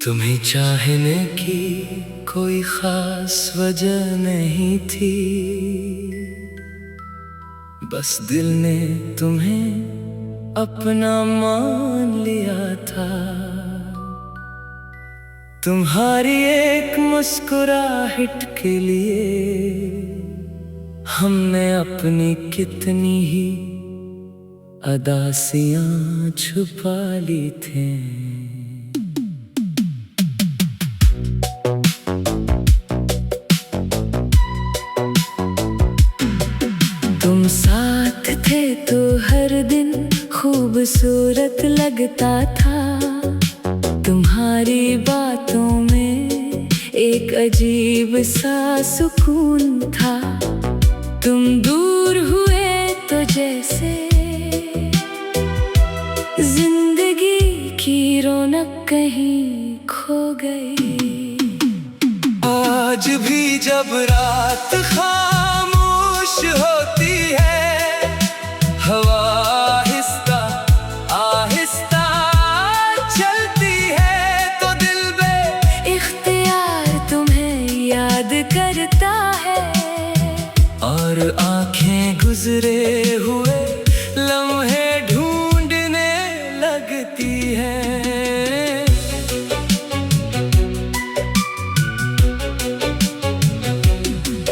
तुम्हें चाहने की कोई खास वजह नहीं थी, बस दिल ने तुम्हें अपना मान लिया था। तुम्हारी एक मुस्कुराहट के लिए हमने अपनी कितनी ही अदासियां छुपा ली थी। तुम साथ थे तो हर दिन खूबसूरत लगता था। तुम्हारी बातों में एक अजीब सा सुकून था। तुम दूर हुए तो जैसे जिंदगी की रौनक कहीं खो गई। आज भी जब रात खामोश होती है, हवा आहिस्ता आहिस्ता चलती है, तो दिल बे-इख्तियार तुम्हें याद करता है। और आंखें गुजरे हुए लम्हे ढूंढने लगती हैं।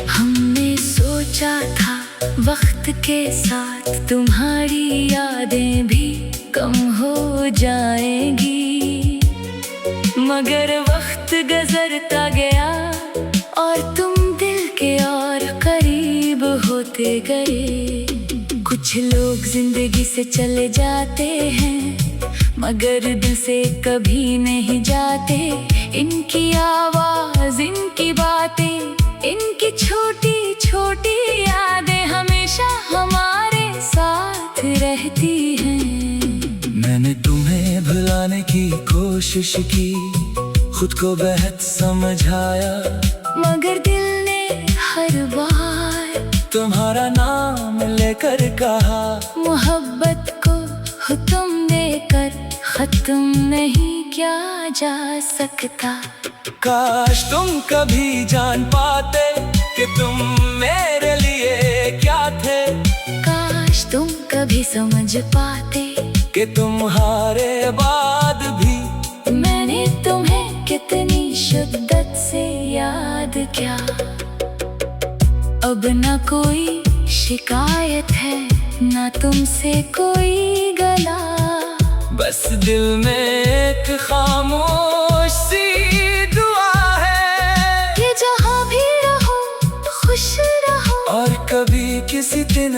हमने सोचा था वक्त के साथ तुम्हारी यादें भी कम हो जाएंगी, मगर वक्त गुजरता गया और तुम दिल के और करीब होते गए। कुछ लोग जिंदगी से चले जाते हैं, मगर दिल से कभी नहीं जाते। इनकी आवाज, इनकी बातें, इनकी छोटी छोटी यादें हमेशा हमारे साथ रहती हैं। मैंने तुम्हें भुलाने की कोशिश की, खुद को बेहद समझाया, मगर दिल ने हर बार तुम्हारा नाम लेकर कहा। मोहब्बत को हुक्म देकर खत्म नहीं किया जा सकता। काश तुम कभी जान पाते कि तुम मेरे लिए क्या थे। काश तुम कभी समझ पाते कि तुम्हारे बाद भी मैंने तुम्हें कितनी शिद्दत से याद किया। अब न कोई शिकायत है, न तुमसे कोई गला, बस दिल में एक खामोश सी दुआ है कि जहाँ भी रहो खुश रहो। और कभी किसी दिन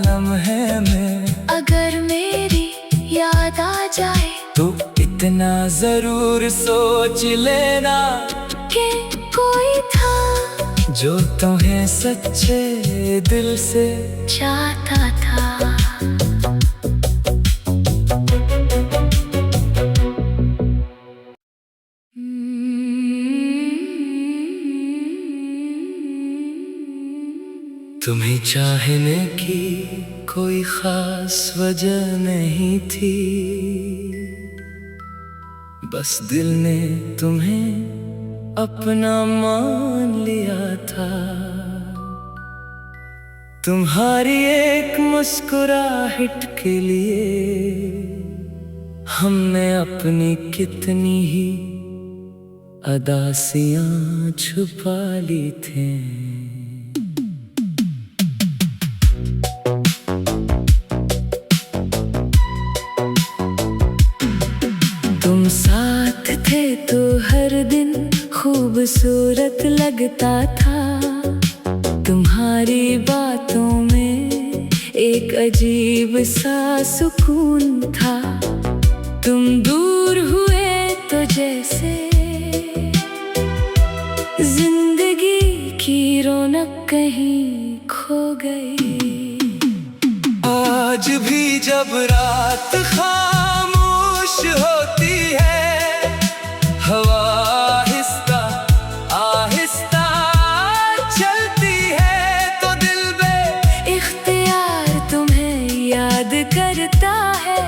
लम्हे में अगर मेरी याद आ जाए तो इतना जरूर सोच लेना कि कोई था जो तुम्हें सच्चे दिल से चाहता था। तुम्हें चाहने की कोई खास वजह नहीं थी, बस दिल ने तुम्हें अपना मान लिया था। तुम्हारी एक मुस्कुराहट के लिए हमने अपनी कितनी ही अदासियां छुपा ली थी। तुम साथ थे तो हर दिन खूबसूरत लगता था। तुम्हारी बातों में एक अजीब सा सुकून था। तुम दूर हुए तो जैसे जिंदगी की रौनक कहीं खो गई। आज भी जब रात खामोश होती है, हवा आहिस्ता आहिस्ता चलती है, तो दिल बे-इख्तियार तुम्हें याद करता है।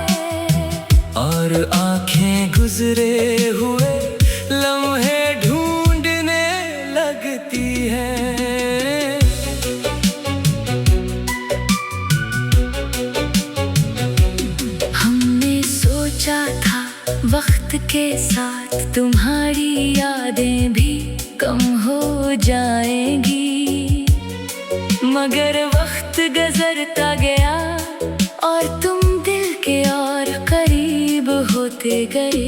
और आंखें गुजरे हुए लम्हे ढूंढने लगती है। हमने सोचा था वक्त के साथ तुम्हारी यादें भी कम हो जाएंगी, मगर वक्त गुजरता गया और तुम दिल के और करीब होते गए।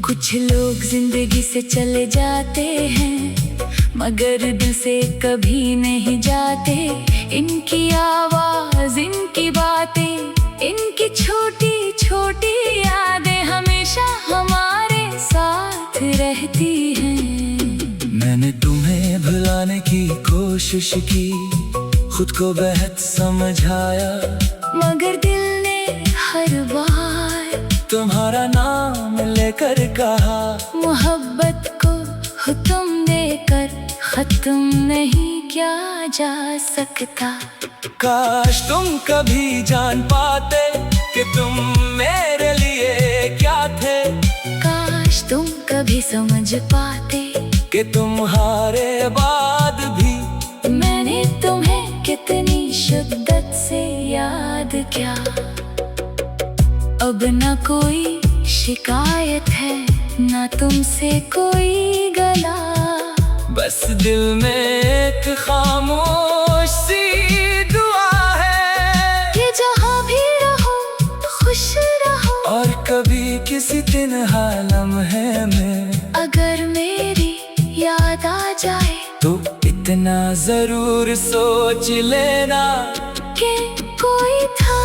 कुछ लोग जिंदगी से चले जाते हैं, मगर दिल से कभी नहीं जाते। इनकी आवाज, इनकी बातें, इनकी छोटी छोटी यादें हमेशा हमारे साथ रहती हैं। मैंने तुम्हें भुलाने की कोशिश की, खुद को बेहद समझाया, मगर दिल ने हर बार तुम्हारा नाम लेकर कहा। मोहब्बत को हुक्म देकर खत्म नहीं किया जा सकता। काश तुम कभी जान पाते कि तुम मेरे लिए क्या थे। काश तुम कभी समझ पाते कि तुम्हारे बाद भी मैंने तुम्हें कितनी शिद्दत से याद किया। अब न कोई शिकायत है, न तुमसे कोई गला, बस दिल में एक खामोश सी दुआ है कि जहाँ भी रहो खुश रहो। और कभी किसी तन्हा लम्हे में अगर मेरी याद आ जाए तो इतना जरूर सोच लेना कि कोई था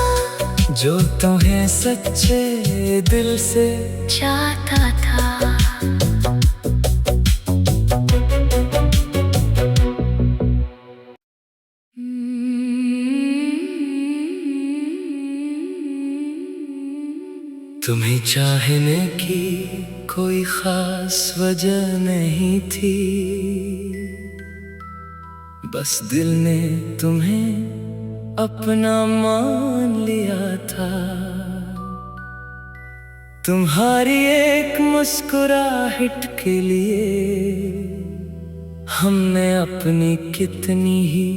जो तुम्हें सच्चे दिल से चाहता था। तुम्हें चाहने की कोई खास वजह नहीं थी, बस दिल ने तुम्हें अपना मान लिया था। तुम्हारी एक मुस्कुराहट के लिए हमने अपनी कितनी ही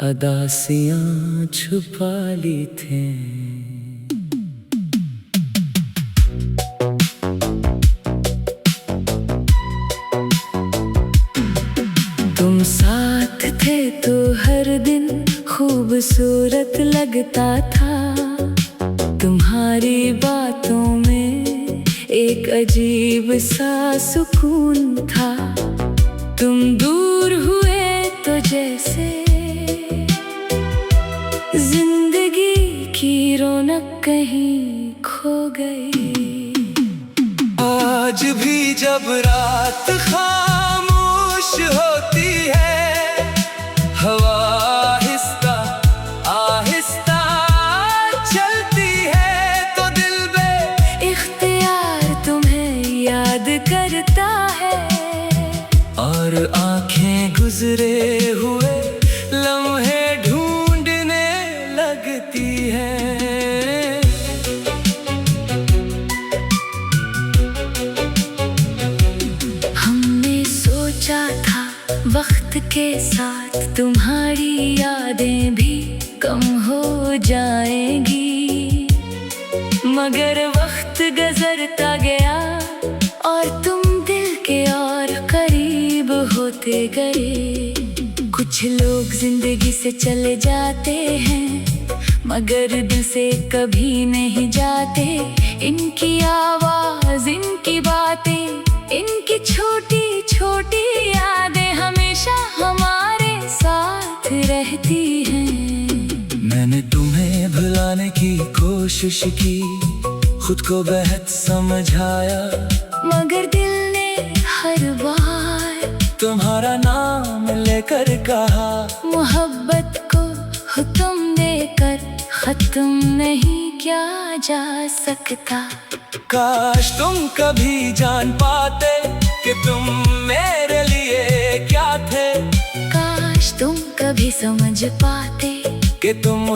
अदासियां छुपा ली थी। तुम साथ थे तो हर दिन खूबसूरत लगता था। तुम्हारी बातों में एक अजीब सा सुकून था। तुम दूर हुए तो जैसे जिंदगी की रौनक कहीं खो गई। आज भी जब रात खामोश होती है, हवा आहिस्ता आहिस्ता चलती है, तो दिल इख्तियार तुम्हें याद करता है और आंखें गुजरे हुए लम्हे ढूंढने लगती हैं। हमने सोचा था वक्त के साथ तुम्हारी यादें भी कम हो जाएंगी, मगर वक्त गुजरता गया और तुम दिल के और करीब होते गए। कुछ लोग जिंदगी से चले जाते हैं, मगर दिल से कभी नहीं जाते। इनकी आवाज, इनकी बातें, इनकी छोटी छोटी यादें हमेशा हमारे साथ रहती हैं। मैंने तुम्हें भुलाने की कोशिश की, खुद को बेहद समझाया, मगर दिल ने हर बार तुम्हारा नाम लेकर कहा। मोहब्बत को हुक्म देकर खत्म नहीं किया जा सकता। काश तुम कभी जान पाते कि तुम मेरे लिए क्या थे। काश तुम कभी समझ पाते कि तुम